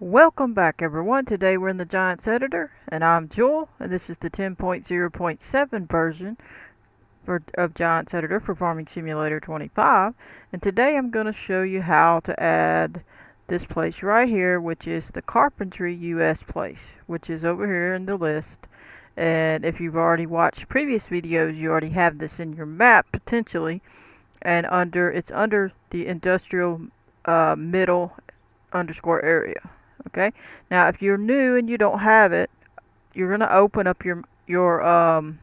Welcome back everyone. Today we're in the Giants editor and I'm Joel and this is the 10.0.7 version of Giants editor for Farming Simulator 25, and today I'm going to show you how to add this place right here, which is the Carpenter US place, which is over here in the list. And if you've already watched previous videos, you already have this in your map potentially, and it's under the industrial middle underscore area. Okay, now if you're new and you don't have it, you're gonna open up your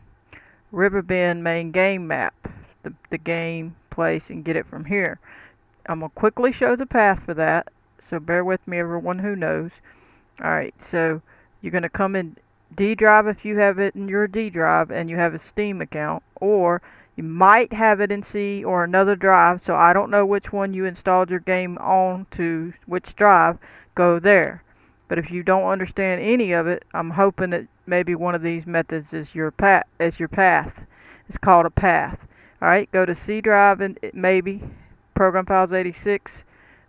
Riverbend main game map, the game place, and get it from here. I'm gonna quickly show the path for that, so bear with me, everyone who knows. Alright, so you're gonna come in D drive if you have it in your D drive and you have a Steam account, or you might have it in C or another drive, so I don't know which one you installed your game on to, which drive. Go there. But if you don't understand any of it, I'm hoping that maybe one of these methods is your path. It's called a path. All right, go to C drive and maybe program files 86.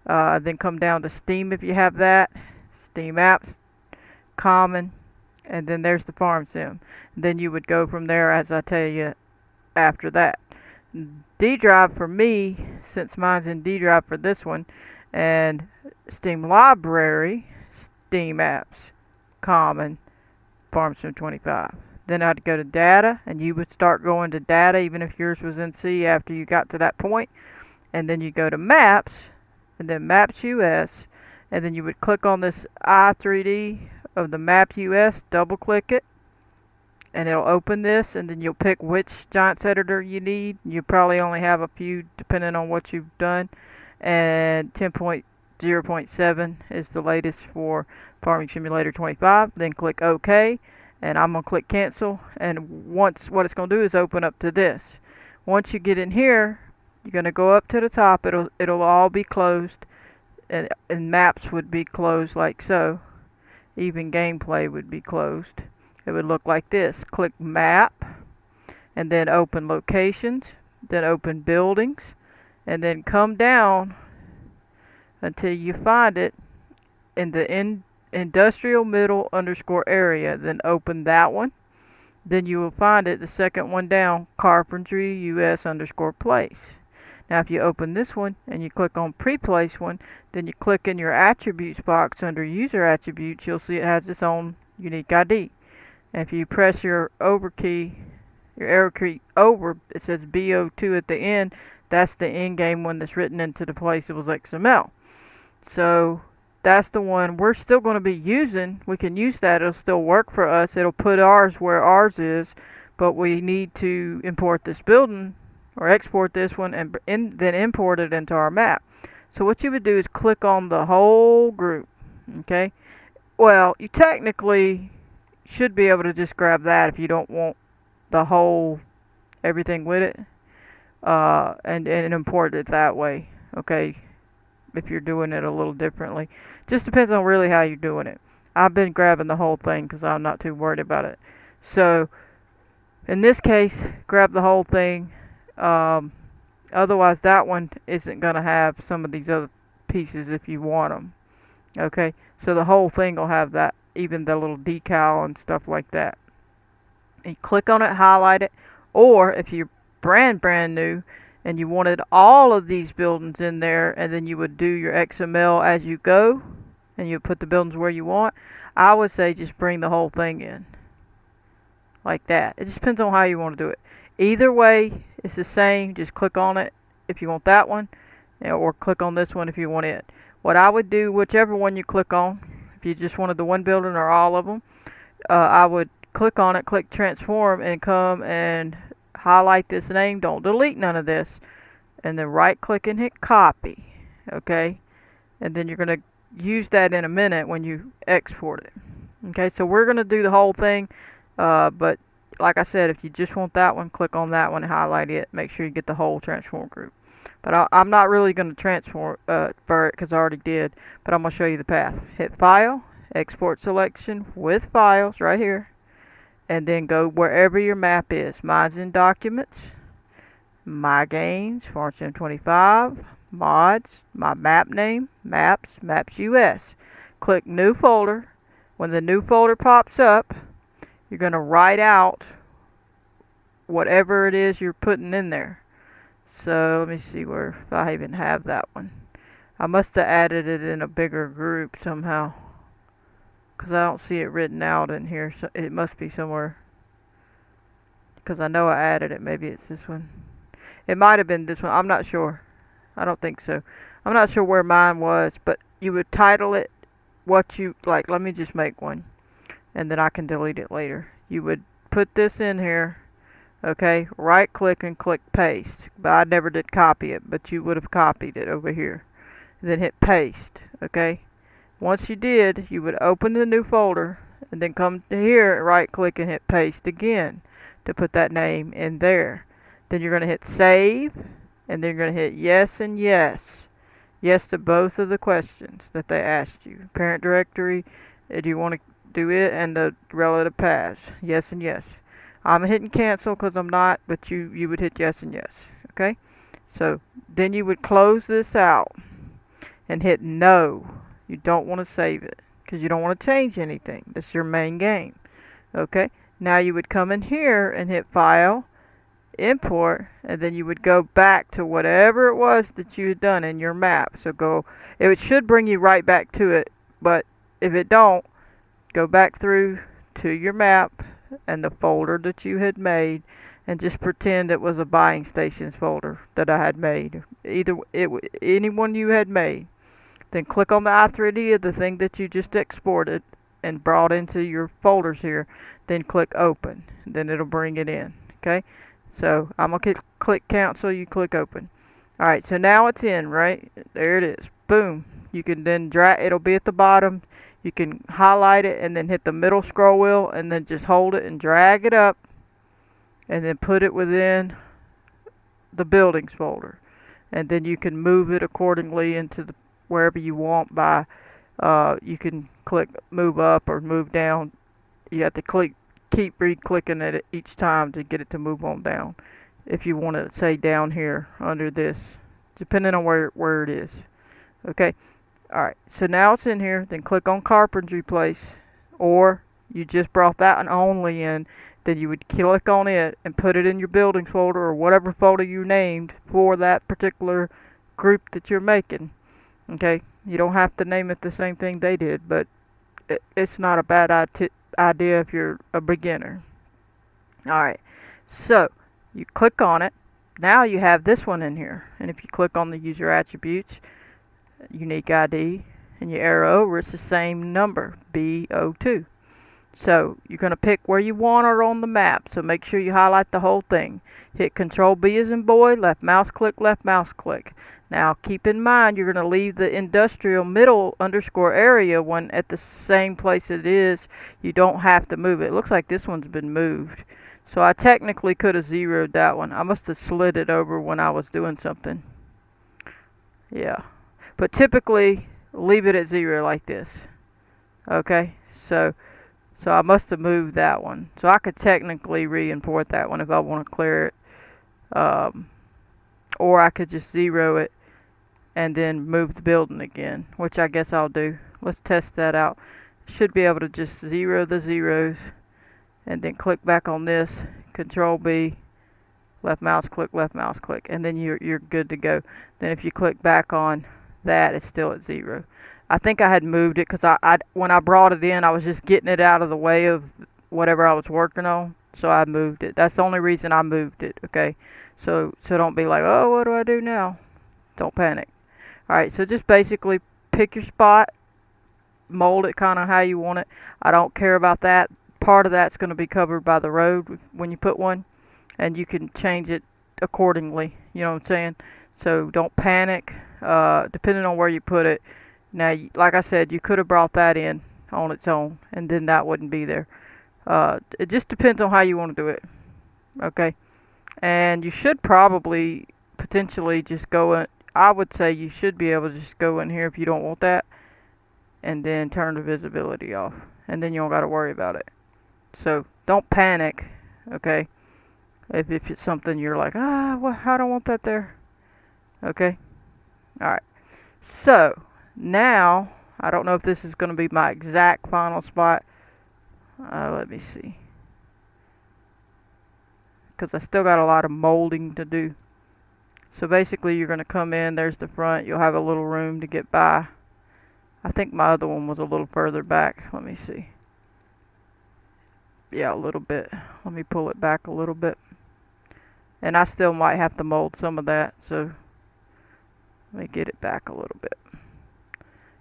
Then come down to Steam if you have that. Steam apps, common, and then there's the farm sim. And then you would go from there, as I tell you after that. D drive for me, since mine's in D drive for this one, and Steam library, Steam apps, common, farm sim 25. Then I'd go to data, and you would start going to data even if yours was in C after you got to that point. And then you go to maps, and then maps US, and then you would click on this i3D of the map US, double click it, and it'll open this, and then you'll pick which Giants editor you need. You probably only have a few depending on what you've done, and 10.0.7 is the latest for Farming Simulator 25. Then click OK, and I'm going to click cancel, and once what it's going to do is open up to this. Once you get in here, you're going to go up to the top. It'll all be closed, and maps would be closed like so. Even gameplay would be closed. It would look like this. Click map, and then open locations, then open buildings, and then come down until you find it in the industrial middle underscore area. Then open that one. Then you will find it, the second one down, Carpentry US underscore place. Now if you open this one and you click on pre-place one, then you click in your attributes box under user attributes, you'll see it has its own unique ID. And if you press your over key, your arrow key over, it says BO2 at the end. That's the in-game one that's written into the placeables XML. So that's the one we're still going to be using. We can use that. It'll still work for us. It'll put ours where ours is, but we need to import this building or export this one and then import it into our map. So what you would do is click on the whole group. Okay. Well, you technically should be able to just grab that if you don't want the whole everything with it, and import it that way. Okay, if you're doing it a little differently, just depends on really how you're doing it. I've been grabbing the whole thing because I'm not too worried about it. So in this case, grab the whole thing. Otherwise that one isn't going to have some of these other pieces if you want them. Okay, so the whole thing will have that, even the little decal and stuff like that. And you click on it, highlight it, or if you're brand new and you wanted all of these buildings in there, and then you would do your XML as you go, and you put the buildings where you want, I would say just bring the whole thing in like that. It just depends on how you want to do it. Either way, it's the same. Just click on it if you want that one, or click on this one if you want it. What I would do, whichever one you click on, if you just wanted the one building or all of them, I would click on it, click transform, and come and highlight this name. Don't delete none of this. And then right click and hit copy. Okay? And then you're going to use that in a minute when you export it. Okay, so we're going to do the whole thing. But like I said, if you just want that one, click on that one and highlight it. Make sure you get the whole transform group. But I'm not really going to transfer it because I already did. But I'm going to show you the path. Hit File, Export Selection with Files right here. And then go wherever your map is. Mine's in Documents, My Games, Farm Sim 25, Mods, my map name, Maps, Maps US. click New Folder. When the new folder pops up, you're going to write out whatever it is you're putting in there. So let me see where, if I even have that one. I must have added it in a bigger group somehow, because I don't see it written out in here, so it must be somewhere, because I know I added it. Maybe it's this one. It might have been this one. I'm not sure. I don't think so. I'm not sure where mine was, but you would title it what you like. Let me just make one, and then I can delete it later. You would put this in here, okay? Right click and click paste. But I never did copy it, but you would have copied it over here. And then hit paste, okay? Once you did, you would open the new folder and then come to here, right click and hit paste again to put that name in there. Then you're going to hit save, and then you're going to hit yes and yes. Yes to both of the questions that they asked you. Parent directory, do you want to do it, and the relative paths. Yes and yes. I'm hitting cancel because I'm not, but you would hit yes and yes. Okay? So then you would close this out and hit no. You don't want to save it because you don't want to change anything. This is your main game. Okay? Now you would come in here and hit file, import, and then you would go back to whatever it was that you had done in your map. So it should bring you right back to it, but if it don't, go back through to your map and the folder that you had made, and just pretend it was a buying stations folder that I had made. Any one you had made. Then click on the i3D of the thing that you just exported and brought into your folders here. Then click open. Then it'll bring it in. Okay? So I'm going to click cancel, you click open. Alright, so now it's in, right? There it is. Boom. You can then drag, it'll be at the bottom. You can highlight it and then hit the middle scroll wheel and then just hold it and drag it up and then put it within the buildings folder. And then you can move it accordingly into the wherever you want by, you can click move up or move down. You have to keep re-clicking it each time to get it to move on down. If you want to say down here under this, depending on where it is. Okay. Alright, so now it's in here. Then click on carpentry place, or you just brought that one only in. Then you would click on it and put it in your buildings folder or whatever folder you named for that particular group that you're making. Okay, you don't have to name it the same thing they did, but it's not a bad idea if you're a beginner. Alright, so you click on it. Now you have this one in here, and if you click on the user attributes, unique ID, and your arrow over, it's the same number, B02. So you're going to pick where you want it on the map, so make sure you highlight the whole thing. Hit Control B as in boy, left mouse click, left mouse click. Now keep in mind you're going to leave the industrial middle underscore area one at the same place it is. You don't have to move it. It looks like this one's been moved. So I technically could have zeroed that one. I must have slid it over when I was doing something. Yeah. But typically, leave it at 0 like this. Okay, so I must have moved that one. So I could technically re-import that one if I want to clear it. Or I could just 0 it and then move the building again, which I guess I'll do. Let's test that out. Should be able to just 0 the zeros and then click back on this, Control B, left mouse click, and then you're good to go. Then if you click back on that, it's still at 0. I think I had moved it because when I brought it in, I was just getting it out of the way of whatever I was working on, so I moved it. That's the only reason I moved it. Okay, so don't be like, oh, what do I do now? Don't panic. All right, so just basically pick your spot, mold it kind of how you want it. I don't care about that. Part of that's going to be covered by the road when you put one, and you can change it accordingly. You know what I'm saying? So don't panic. Depending on where you put it. Now, like I said, you could have brought that in on its own, and then that wouldn't be there. It just depends on how you want to do it. Okay, and you should probably potentially just go in. I would say you should be able to just go in here if you don't want that, and then turn the visibility off, and then you don't got to worry about it. So don't panic. Okay, if it's something you're like, well, I don't want that there. Okay. Alright, so now I don't know if this is going to be my exact final spot. Let me see. Because I still got a lot of molding to do. So basically you're going to come in, there's the front, you'll have a little room to get by. I think my other one was a little further back. Let me see. Yeah, a little bit. Let me pull it back a little bit. And I still might have to mold some of that, so let me get it back a little bit.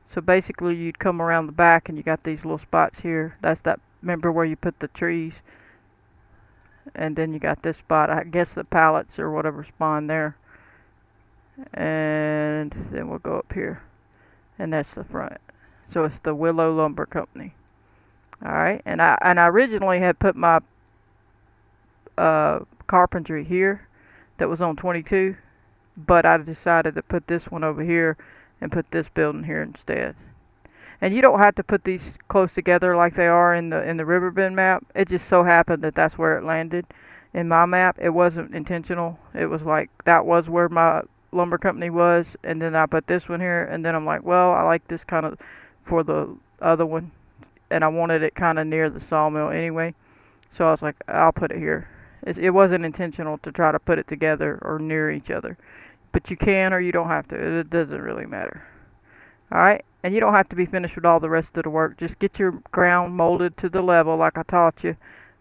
So basically you'd come around the back and you got these little spots here. That's that, remember where you put the trees? And then you got this spot, I guess the pallets or whatever spawn there. And then we'll go up here. And that's the front. So it's the Willow Lumber Company. Alright, and I originally had put my carpentry here that was on 22, but I decided to put this one over here and put this building here instead. And you don't have to put these close together like they are in the Riverbend map. It just so happened that that's where it landed in my map. It wasn't intentional. It was like that was where my lumber company was, and then I put this one here, and then I'm like, well, I like this kind of for the other one, and I wanted it kind of near the sawmill anyway, so I was like, I'll put it here. It wasn't intentional to try to put it together or near each other, but you can or you don't have to. It doesn't really matter. Alright, and you don't have to be finished with all the rest of the work. Just get your ground molded to the level like I taught you.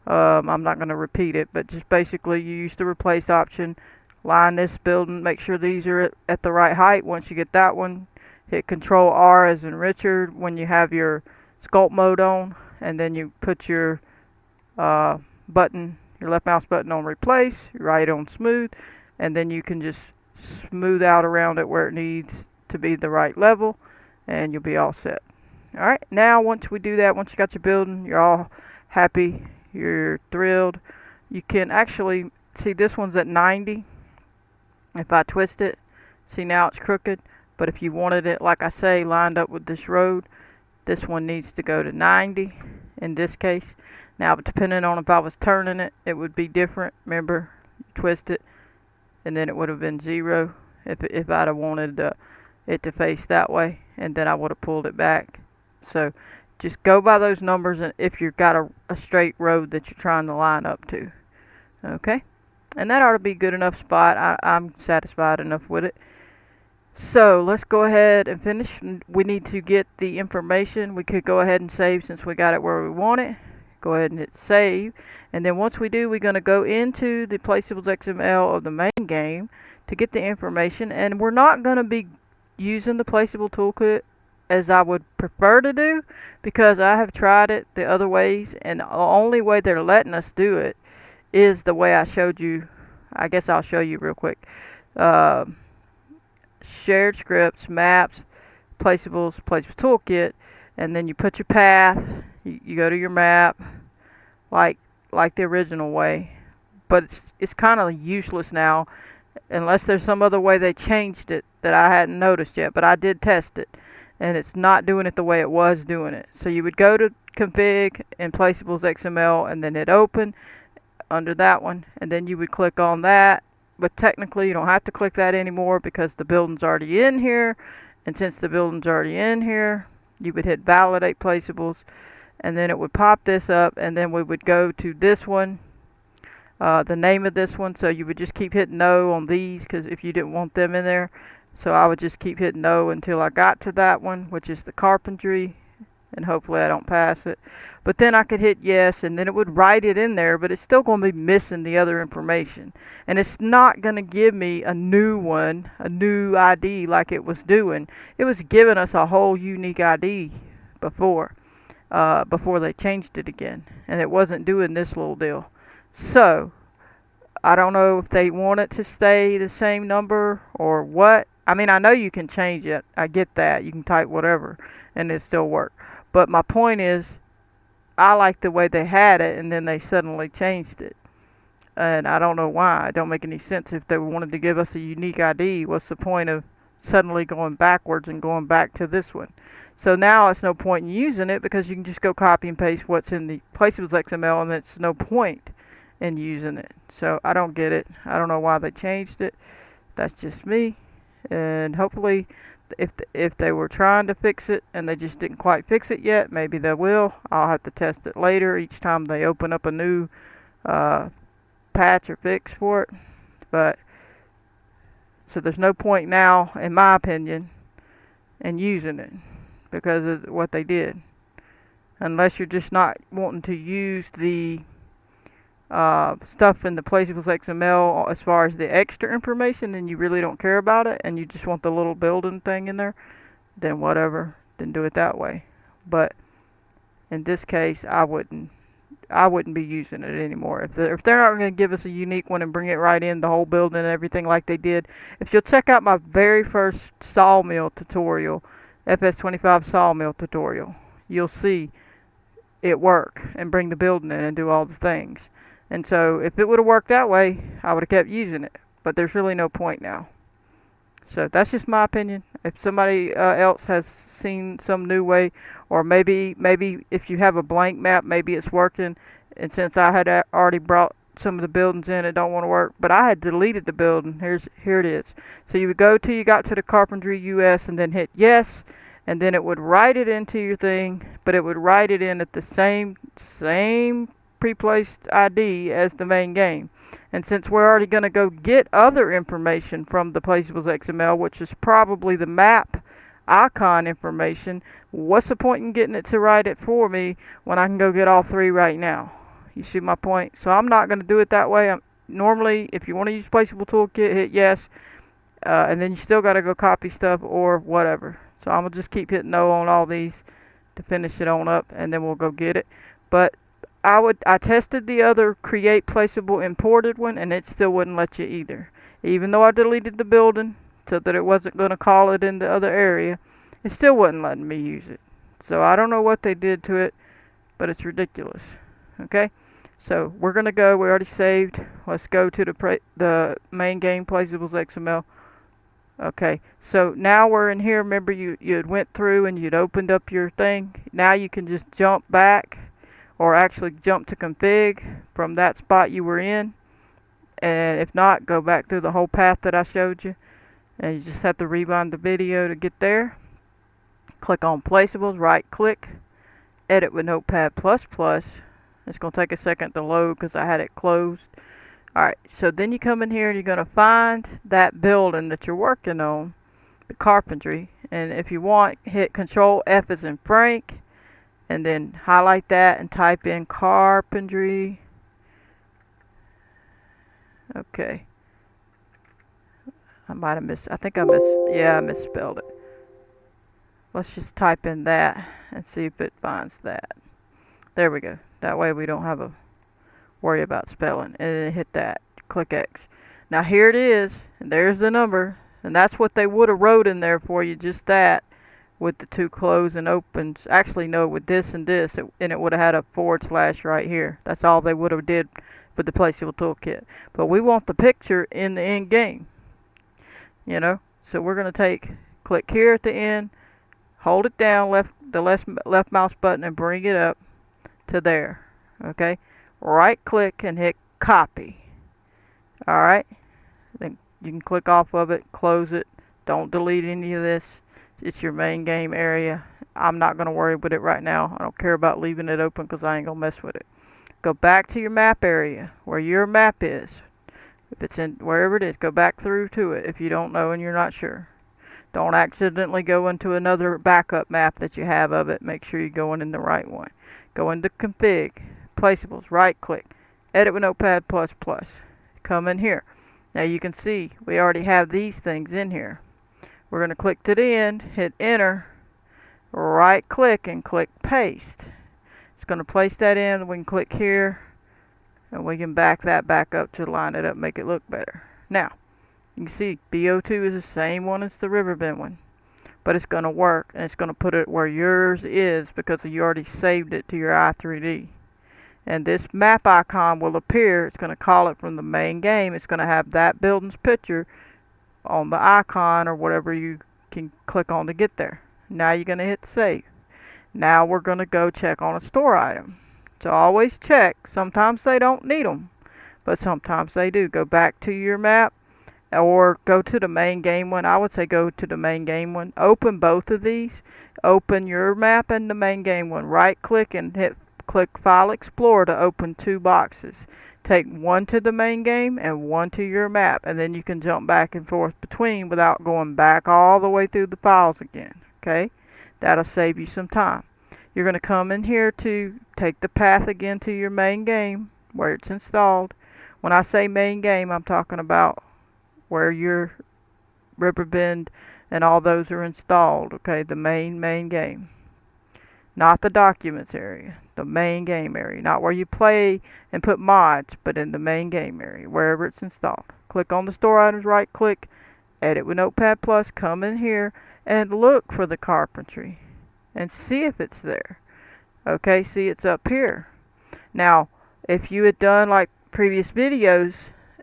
I'm not going to repeat it, but just basically you use the replace option, line this building, make sure these are at the right height. Once you get that one, hit Control R as in Richard when you have your sculpt mode on, and then you put your button, your left mouse button on replace, right on smooth, and then you can just smooth out around it where it needs to be the right level, and you'll be all set. Alright, now once we do that, once you got your building, you're all happy, you're thrilled. You can actually see this one's at 90. If I twist it, see now it's crooked, but if you wanted it, like I say, lined up with this road, this one needs to go to 90 in this case. Now, depending on if I was turning it, it would be different. Remember, twist it, and then it would have been 0 if I'd have wanted it to face that way, and then I would have pulled it back. So just go by those numbers, and if you've got a straight road that you're trying to line up to. Okay? And that ought to be good enough spot. I'm satisfied enough with it. So let's go ahead and finish. We need to get the information. We could go ahead and save since we got it where we want it. Go ahead and hit save. And then once we do, we're going to go into the Placeables XML of the main game to get the information. And we're not going to be using the Placeable Toolkit as I would prefer to do, because I have tried it the other ways, and the only way they're letting us do it is the way I showed you. I guess I'll show you real quick. Shared scripts, maps, Placeables Toolkit, and then you put your path. You go to your map, like the original way, but it's kind of useless now, unless there's some other way they changed it that I hadn't noticed yet. But I did test it, and it's not doing it the way it was doing it. So you would go to config in Placeables XML, and then hit open under that one, and then you would click on that. But technically you don't have to click that anymore because the building's already in here, and since the building's already in here, you would hit validate Placeables, and then it would pop this up, and then we would go to this one, the name of this one. So you would just keep hitting no on these, because if you didn't want them in there, so I would just keep hitting no until I got to that one, which is the carpentry, and hopefully I don't pass it. But then I could hit yes, and then it would write it in there, but it's still going to be missing the other information. And it's not going to give me a new one, a new ID like it was doing. It was giving us a whole unique ID before they changed it again. And it wasn't doing this little deal. So, I don't know if they want it to stay the same number or what. I mean, I know you can change it. I get that. You can type whatever and it still work. But my point is, I like the way they had it, and then they suddenly changed it. And I don't know why. It don't make any sense. If they wanted to give us a unique ID, what's the point of suddenly going backwards and going back to this one? So now it's no point in using it, because you can just go copy and paste what's in the Placeables XML, and it's no point in using it. So I don't get it. I don't know why they changed it. That's just me. And hopefully if they were trying to fix it and they just didn't quite fix it yet, maybe they will. I'll have to test it later each time they open up a new patch or fix for it. But so there's no point now, in my opinion, in using it because of what they did. Unless you're just not wanting to use the stuff in the Placeables XML as far as the extra information and you really don't care about it and you just want the little building thing in there, then whatever, then do it that way. But in this case, I wouldn't be using it anymore. If they're not going to give us a unique one and bring it right in the whole building and everything like they did. If you'll check out my very first sawmill tutorial, FS25 sawmill tutorial, you'll see it work and bring the building in and do all the things. And so if it would have worked that way, I would have kept using it. But there's really no point now. So that's just my opinion. If somebody else has seen some new way, or maybe if you have a blank map, maybe it's working. And since I had already brought some of the buildings in, it don't want to work. But I had deleted the building. Here it is. So you would go till you got to the Carpentry US and then hit yes, and then it would write it into your thing, but it would write it in at the same pre-placed ID as the main game. And since we're already going to go get other information from the Placeables XML, which is probably the map icon information, what's the point in getting it to write it for me when I can go get all three right now? You see my point? So I'm not going to do it that way. Normally, if you want to use Placeable Toolkit, hit yes, and then you still got to go copy stuff or whatever. So I'm going to just keep hitting no on all these to finish it on up, and then we'll go get it. But I tested the other create placeable imported one and it still wouldn't let you either. Even though I deleted the building so that it wasn't going to call it in the other area, it still wasn't letting me use it. So I don't know what they did to it, but it's ridiculous. Okay, so we're going to go, we already saved. Let's go to the main game Placeables XML. Okay, so now we're in here. Remember you had went through and you'd opened up your thing. Now you can just jump back, or actually jump to config from that spot you were in. And if not, go back through the whole path that I showed you. And you just have to rewind the video to get there. Click on Placeables, right click, edit with Notepad++. It's going to take a second to load because I had it closed. Alright, so then you come in here and you're going to find that building that you're working on, the carpentry. And if you want, hit Control F as in Frank, and then highlight that and type in carpentry. Okay. I might have I misspelled it. Let's just type in that and see if it finds that. There we go. That way we don't have a worry about spelling. And then hit that. Click X. Now here it is, and there's the number, and that's what they would have wrote in there for you, just that. With the two close and opens. Actually, no, with this and this, and it would have had a / right here. That's all they would have did with the Placeable Toolkit. But we want the picture in the end game. You know? So we're going to click here at the end, hold it down, the left mouse button, and bring it up to there. Okay? Right click and hit copy. Alright? Then you can click off of it, close it. Don't delete any of this. It's your main game area. I'm not going to worry with it right now. I don't care about leaving it open because I ain't going to mess with it. Go back to your map area where your map is. If it's in wherever it is, go back through to it if you don't know and you're not sure. Don't accidentally go into another backup map that you have of it. Make sure you're going in the right one. Go into config, placeables, right click, edit with Notepad++. Come in here. Now you can see we already have these things in here. We're going to click to the end, hit enter, right click and click paste. It's going to place that in. We can click here and we can back that back up to line it up, make it look better. Now, you can see BO2 is the same one as the Riverbend one, but it's going to work and it's going to put it where yours is because you already saved it to your i3D. And this map icon will appear. It's going to call it from the main game. It's going to have that building's picture on the icon or whatever you can click on to get there. Now you're going to hit save. Now we're going to go check on a store item. So always check. Sometimes they don't need them, but sometimes they do. Go back to your map or go to the main game one. I would say go to the main game one. Open both of these. Open your map and the main game one. Right click and click File Explorer to open two boxes. Take one to the main game and one to your map, and then you can jump back and forth between without going back all the way through the files again. Okay? That'll save you some time. You're going to come in here to take the path again to your main game where it's installed. When I say main game, I'm talking about where your Riverbend and all those are installed. Okay, the main game. Not the documents area, the main game area. Not where you play and put mods, but in the main game area, wherever it's installed. Click on the store items, right click, edit with Notepad+, come in here and look for the carpentry and see if it's there. Okay, see it's up here. Now, if you had done like previous videos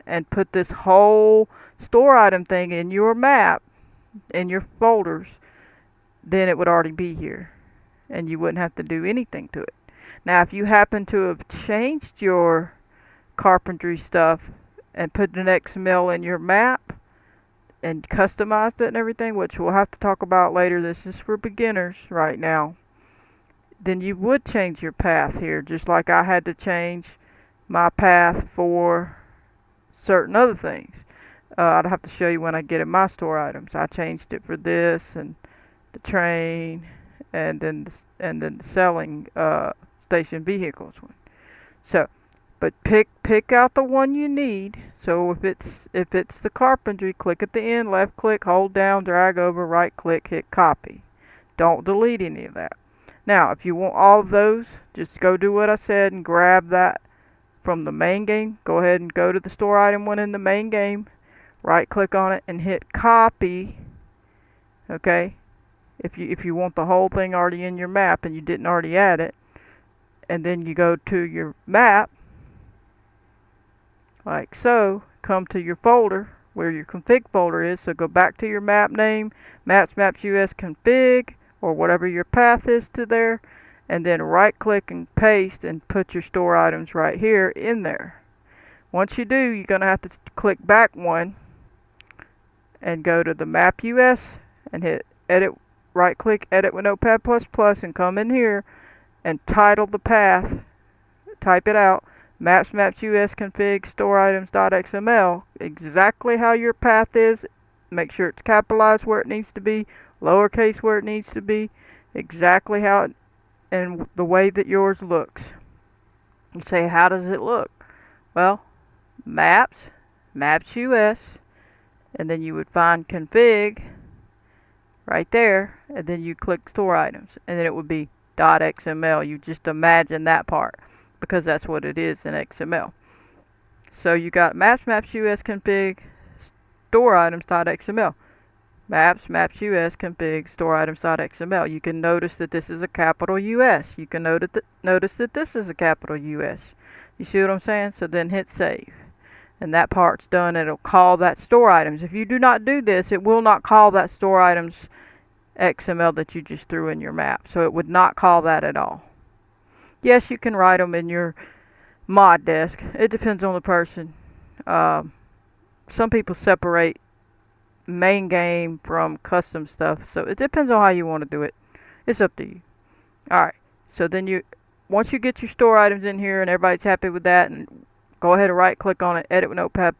and put this whole store item thing in your map, in your folders, then it would already be here and you wouldn't have to do anything to it. Now, if you happen to have changed your carpentry stuff and put an XML in your map and customized it and everything, which we'll have to talk about later, this is for beginners right now, then you would change your path here, just like I had to change my path for certain other things. I'd have to show you when I get in my store items. I changed it for this and the train and then the selling station vehicles one. So, but pick out the one you need. So if it's the carpentry, click at the end, left click, hold down, drag over, right click, hit copy. Don't delete any of that. Now, if you want all of those, just go do what I said and grab that from the main game. Go ahead and go to the store item one in the main game, right click on it and hit copy. Okay, if you want the whole thing already in your map and you didn't already add it, and then you go to your map like so, come to your folder where your config folder is. So go back to your map name, maps US config, or whatever your path is to there, and then right click and paste and put your store items right here in there. Once you do, you're going to have to click back one and go to the map US and hit edit, right click, edit with Notepad++, and come in here and title the path, type it out, maps US config store items.xml, exactly how your path is. Make sure it's capitalized where it needs to be, lowercase where it needs to be, exactly how it, and the way that yours looks. You say, how does it look? Well, maps US, and then you would find config right there, and then you click store items, and then it would be .xml. You just imagine that part, because that's what it is in XML. So you got maps US config store items.xml. Maps US config store items.xml. You can notice that this is a capital US. You can notice that this is a capital US. You see what I'm saying? So then hit save. And that part's done. It'll call that store items. If you do not do this, it will not call that store items XML that you just threw in your map. So it would not call that at all. Yes, you can write them in your mod desk. It depends on the person. Some people separate main game from custom stuff, so it depends on how you want to do it. It's up to you. Alright, so then once you get your store items in here and everybody's happy with that, and go ahead and right click on it, edit with Notepad++,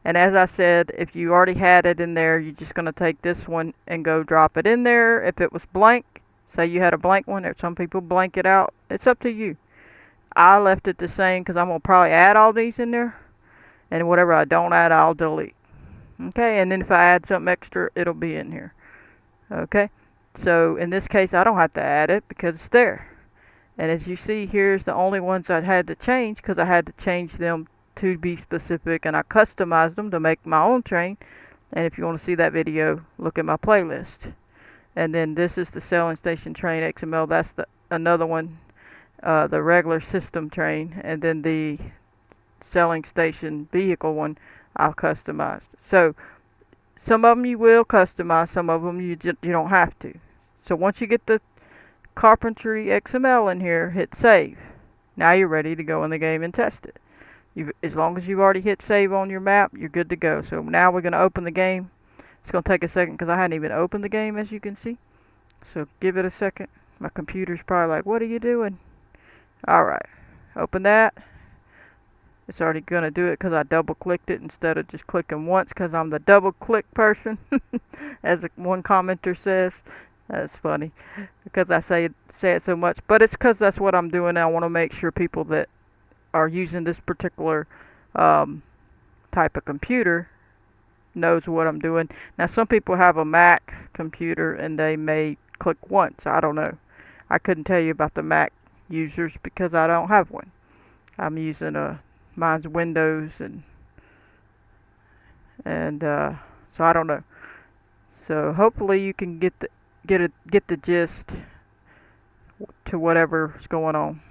and as I said, if you already had it in there, you're just going to take this one and go drop it in there. If it was blank, say you had a blank one, or some people blank it out, it's up to you. I left it the same because I'm going to probably add all these in there, and whatever I don't add, I'll delete. Okay, and then if I add something extra, it'll be in here. Okay, so in this case, I don't have to add it because it's there. And as you see, here's the only ones I had to change because I had to change them to be specific, and I customized them to make my own train. And if you want to see that video, look at my playlist. And then this is the selling station train XML. That's another one, the regular system train, and then the selling station vehicle one I've customized. So some of them you will customize, some of them you don't have to. So once you get the carpentry XML in here, hit save. Now you're ready to go in the game and test it. As long as you've already hit save on your map, you're good to go. So now we're going to open the game. It's going to take a second because I hadn't even opened the game, as you can see. So give it a second. My computer's probably like, what are you doing? Alright, open that. It's already going to do it because I double clicked it instead of just clicking once, because I'm the double click person, as one commenter says. That's funny because I say it so much, but it's because that's what I'm doing. I want to make sure people that are using this particular type of computer knows what I'm doing. Now some people have a Mac computer and they may click once. I don't know. I couldn't tell you about the Mac users because I don't have one. I'm using mine's Windows and so I don't know. So hopefully you can get the gist to whatever's going on,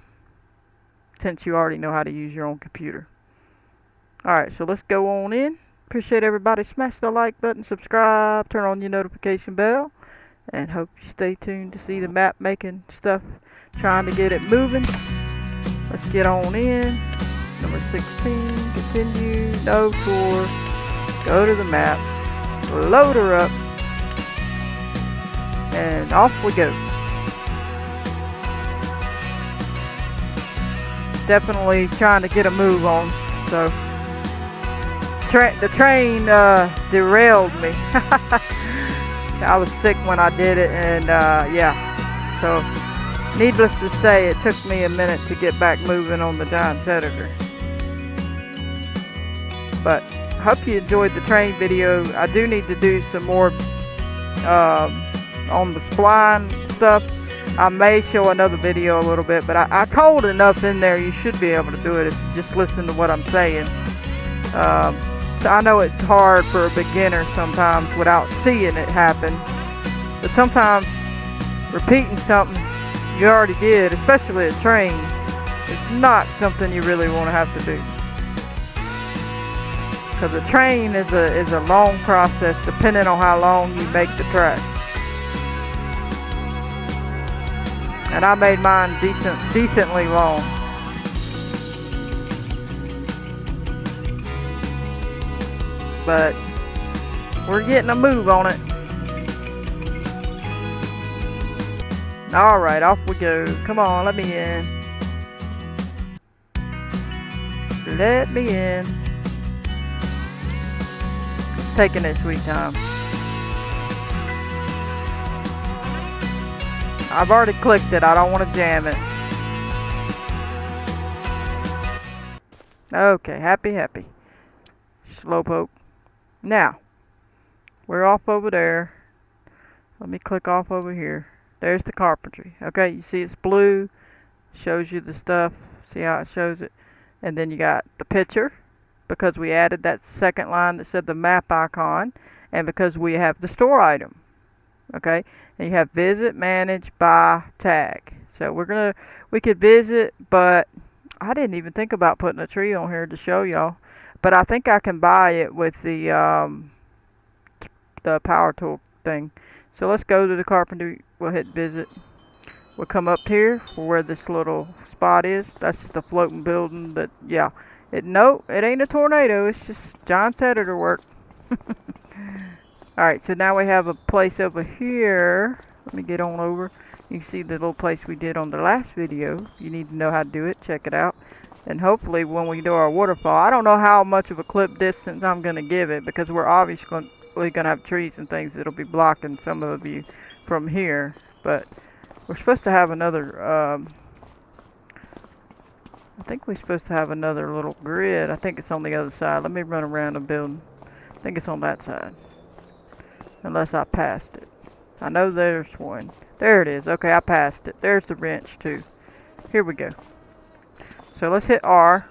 since you already know how to use your own computer. Alright, so let's go on in. Appreciate everybody. Smash the like button, subscribe, turn on your notification bell, and hope you stay tuned to see the map making stuff, trying to get it moving. Let's get on in. Number 16, continue, no tour, go to the map, load her up, and off we go. Definitely trying to get a move on. So the train derailed me. I was sick when I did it, and yeah. So needless to say, it took me a minute to get back moving on the Giants editor. But I hope you enjoyed the train video. I do need to do some more on the spline stuff. I may show another video a little bit, but I told enough in there. You should be able to do it if you just listen to what I'm saying. So I know it's hard for a beginner sometimes without seeing it happen, but sometimes repeating something you already did, especially a train, is not something you really want to have to do. Because a train is a long process depending on how long you make the track. And I made mine decently long. But we're getting a move on it. Alright, off we go. Come on, let me in. Let me in. It's taking its sweet time. I've already clicked it. I don't want to jam it. Okay, happy. Slowpoke. Now, we're off over there. Let me click off over here. There's the carpentry. Okay, you see it's blue. Shows you the stuff. See how it shows it? And then you got the picture, because we added that second line that said the map icon, and because we have the store item. Okay, and you have visit, manage, buy, tag. So we could visit, but I didn't even think about putting a tree on here to show y'all. But I think I can buy it with the power tool thing. So let's go to the carpenter. We'll hit visit. We'll come up here for where this little spot is. That's just a floating building. That, yeah, it ain't a tornado. It's just Giants editor work. Alright, so now we have a place over here. Let me get on over. You can see the little place we did on the last video. You need to know how to do it. Check it out. And hopefully when we do our waterfall, I don't know how much of a clip distance I'm going to give it, because we're obviously going to have trees and things that'll be blocking some of the view from here. But we're supposed to have another, I think we're supposed to have another little grid. I think it's on the other side. Let me run around the building. I think it's on that side. Unless I passed it. I know there's one. There it is. Okay, I passed it. There's the wrench too. Here we go. So let's hit R.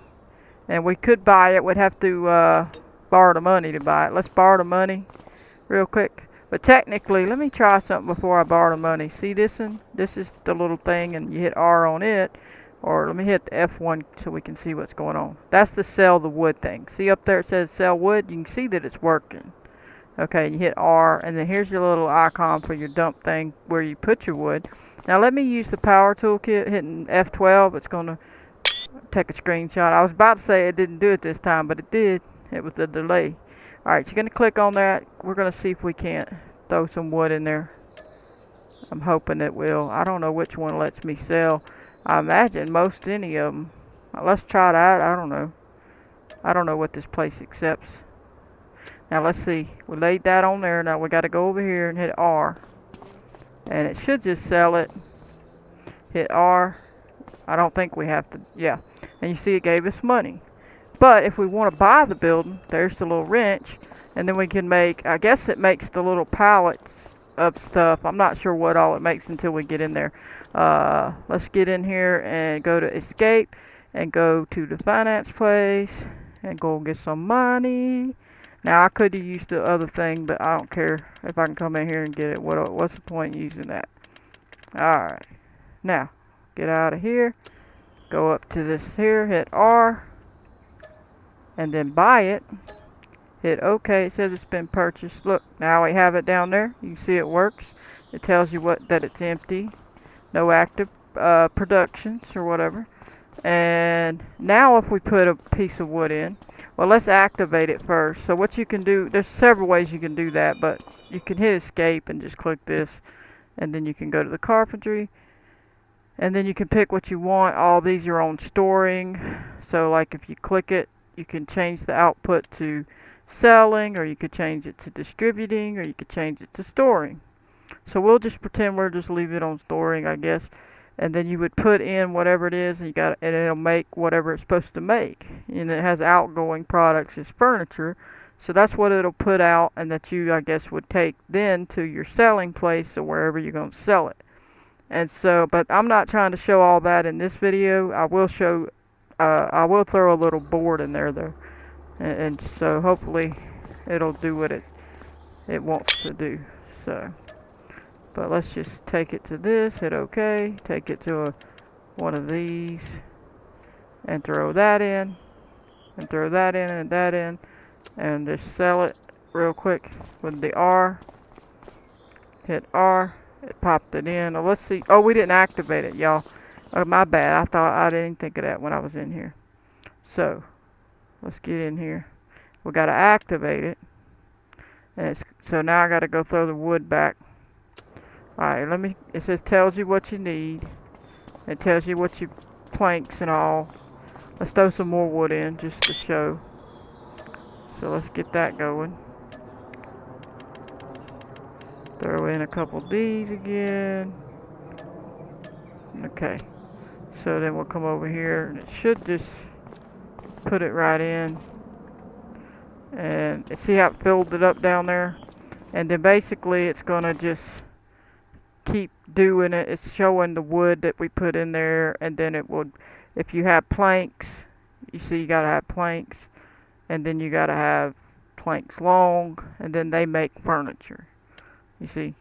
And we could buy it. We'd have to borrow the money to buy it. Let's borrow the money real quick. But technically, let me try something before I borrow the money. See this one? This is the little thing, and you hit R on it. Or let me hit the F1 so we can see what's going on. That's the sell the wood thing. See up there it says sell wood? You can see that it's working. Okay, you hit R, and then here's your little icon for your dump thing where you put your wood. Now let me use the power toolkit, hitting F12. It's going to take a screenshot. I was about to say it didn't do it this time, but it did. It was the delay. Alright, so you're going to click on that. We're going to see if we can't throw some wood in there. I'm hoping it will. I don't know which one lets me sell. I imagine most any of them. Let's try that. I don't know. I don't know what this place accepts. Now let's see. We laid that on there. Now we got to go over here and hit R. And it should just sell it. Hit R. I don't think we have to. Yeah. And you see it gave us money. But if we want to buy the building, there's the little wrench. And then we can make, I guess it makes the little pallets of stuff. I'm not sure what all it makes until we get in there. Let's get in here and go to escape and go to the finance place and go get some money. Now I could have used the other thing, but I don't care if I can come in here and get it. What's the point in using that? Alright. Now, get out of here. Go up to this here, hit R, and then buy it. Hit OK. It says it's been purchased. Look, now we have it down there. You can see it works. It tells you that it's empty. No active productions or whatever. And now if we put a piece of wood in, well, let's activate it first. So what you can do, there's several ways you can do that, but you can hit escape and just click this, and then you can go to the carpentry, and then you can pick what you want. All these are on storing. So like if you click it, you can change the output to selling, or you could change it to distributing, or you could change it to storing. So we'll just pretend we're just leave it on storing, I guess. And then you would put in whatever it is, and and it'll make whatever it's supposed to make. And it has outgoing products as furniture, so that's what it'll put out, and that you, I guess, would take then to your selling place or wherever you're going to sell it. And so, but I'm not trying to show all that in this video. I will show, I will throw a little board in there though, and so hopefully it'll do what it wants to do. So. But let's just take it to this, hit OK, take it to one of these, and throw that in, and throw that in, and that in, and just sell it real quick with the R. Hit R, it popped it in. Now let's see. Oh, we didn't activate it, y'all. Oh, my bad. I didn't think of that when I was in here. So, let's get in here. We got to activate it. And so now I got to go throw the wood back. Alright, it says tells you what you need. It tells you what you planks and all. Let's throw some more wood in just to show. So let's get that going. Throw in a couple of these again. Okay. So then we'll come over here, and it should just put it right in. And see how it filled it up down there? And then basically it's gonna just keep doing it. It's showing the wood that we put in there, and then it would, if you have planks, you see you gotta have planks, and then you gotta have planks long, and then they make furniture, you see.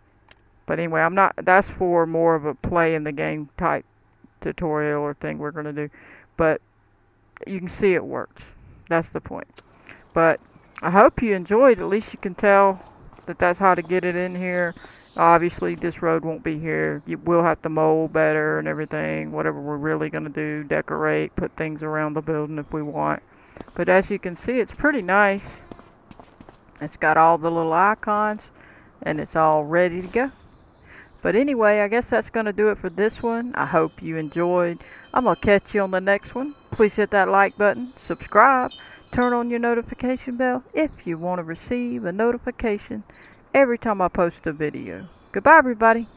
But anyway, that's for more of a play in the game type tutorial or thing we're gonna do, but you can see it works. That's the point. But I hope you enjoyed. At least you can tell that that's how to get it in here. Obviously, this road won't be here. We'll have to mold better and everything, whatever we're really going to do, decorate, put things around the building if we want. But as you can see, it's pretty nice. It's got all the little icons, and it's all ready to go. But anyway, I guess that's going to do it for this one. I hope you enjoyed. I'm going to catch you on the next one. Please hit that like button, subscribe, turn on your notification bell if you want to receive a notification every time I post a video. Goodbye, everybody.